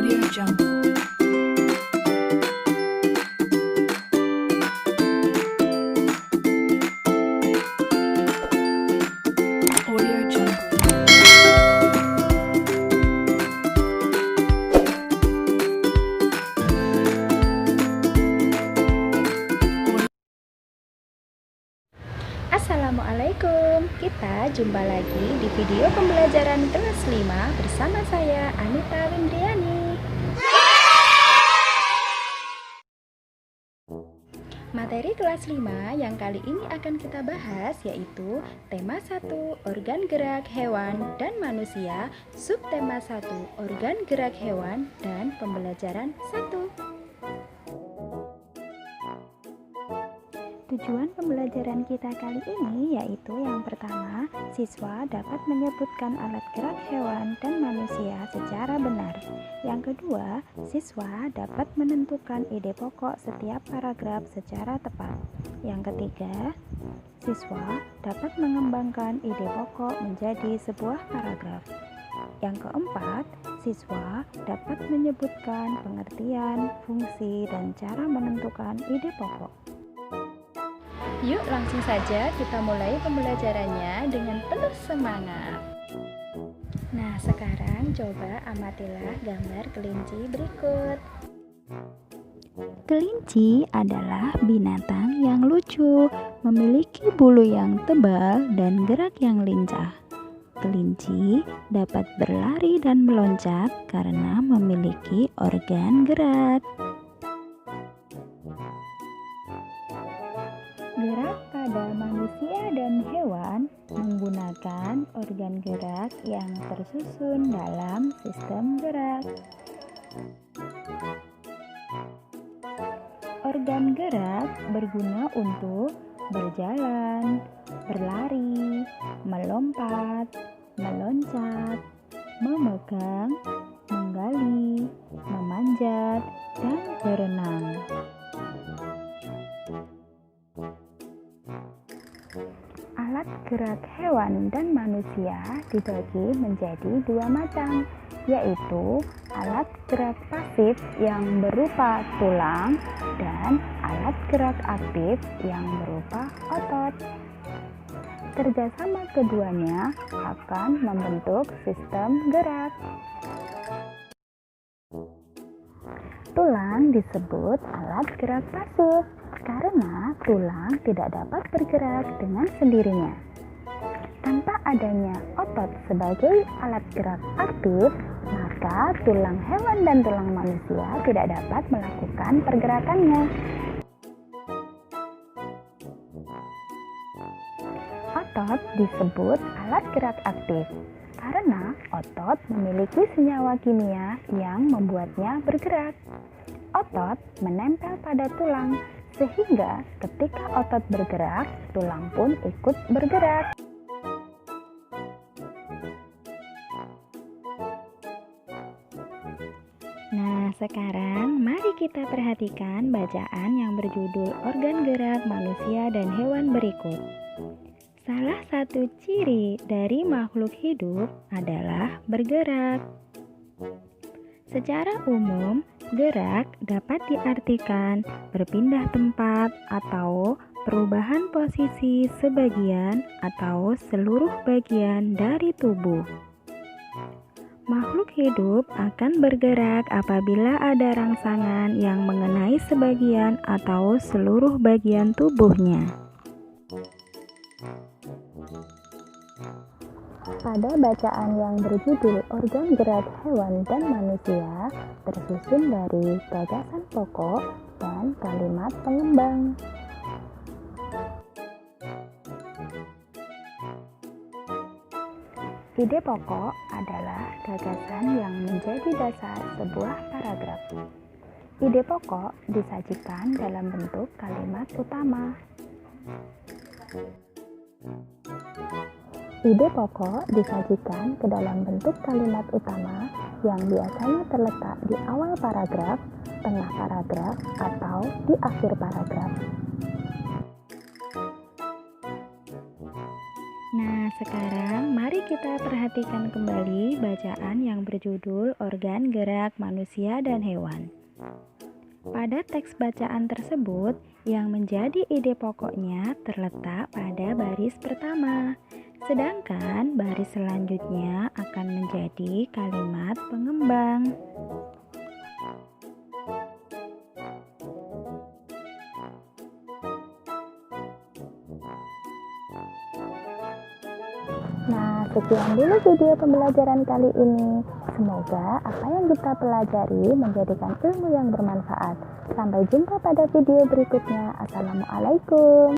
Audio Jungle. Audio Jungle. Assalamualaikum, kita jumpa lagi di video pembelajaran kelas 5 bersama saya Anita Windriani. Materi kelas 5 yang kali ini akan kita bahas yaitu tema 1 organ gerak hewan dan manusia, subtema 1 organ gerak hewan dan pembelajaran 1. Tujuan pembelajaran kita kali ini yaitu yang pertama, siswa dapat menyebutkan alat gerak hewan dan manusia secara benar. Yang kedua, siswa dapat menentukan ide pokok setiap paragraf secara tepat. Yang ketiga, siswa dapat mengembangkan ide pokok menjadi sebuah paragraf. Yang keempat, siswa dapat menyebutkan pengertian, fungsi, dan cara menentukan ide pokok. Yuk langsung saja kita mulai pembelajarannya dengan penuh semangat. Nah sekarang coba amatilah gambar kelinci berikut. Kelinci adalah binatang yang lucu, memiliki bulu yang tebal dan gerak yang lincah. Kelinci dapat berlari dan meloncat karena memiliki organ gerak. Gerak pada manusia dan hewan menggunakan organ gerak yang tersusun dalam sistem gerak. Organ gerak berguna untuk berjalan, berlari, melompat, meloncat, memegang, menggali, memanjat, dan berenang. Alat gerak hewan dan manusia dibagi menjadi dua macam, yaitu alat gerak pasif yang berupa tulang dan alat gerak aktif yang berupa otot. Kerjasama keduanya akan membentuk sistem gerak. Tulang disebut alat gerak pasif karena tulang tidak dapat bergerak dengan sendirinya. Tanpa adanya otot sebagai alat gerak aktif, maka tulang hewan dan tulang manusia tidak dapat melakukan pergerakannya. Otot disebut alat gerak aktif karena otot memiliki senyawa kimia yang membuatnya bergerak. Otot menempel pada tulang, sehingga ketika otot bergerak, tulang pun ikut bergerak. Nah, sekarang mari kita perhatikan bacaan yang berjudul organ gerak manusia dan hewan berikut. Salah satu ciri dari makhluk hidup adalah bergerak. Secara umum, gerak dapat diartikan berpindah tempat atau perubahan posisi sebagian atau seluruh bagian dari tubuh. Makhluk hidup akan bergerak apabila ada rangsangan yang mengenai sebagian atau seluruh bagian tubuhnya. Pada bacaan yang berjudul organ gerak hewan dan manusia tersusun dari gagasan pokok dan kalimat pengembang. Ide pokok adalah gagasan yang menjadi dasar sebuah paragraf. Ide pokok disajikan dalam bentuk kalimat utama. Ide pokok disajikan ke dalam bentuk kalimat utama yang biasanya terletak di awal paragraf, tengah paragraf, atau di akhir paragraf. Nah, Sekarang mari kita perhatikan kembali bacaan yang berjudul Organ Gerak Manusia dan Hewan. Pada teks bacaan tersebut, yang menjadi ide pokoknya terletak pada baris pertama, sedangkan baris selanjutnya akan menjadi kalimat pengembang. Nah, sekian dulu video pembelajaran kali ini. Semoga apa yang kita pelajari menjadikan ilmu yang bermanfaat. Sampai jumpa pada video berikutnya. Assalamualaikum.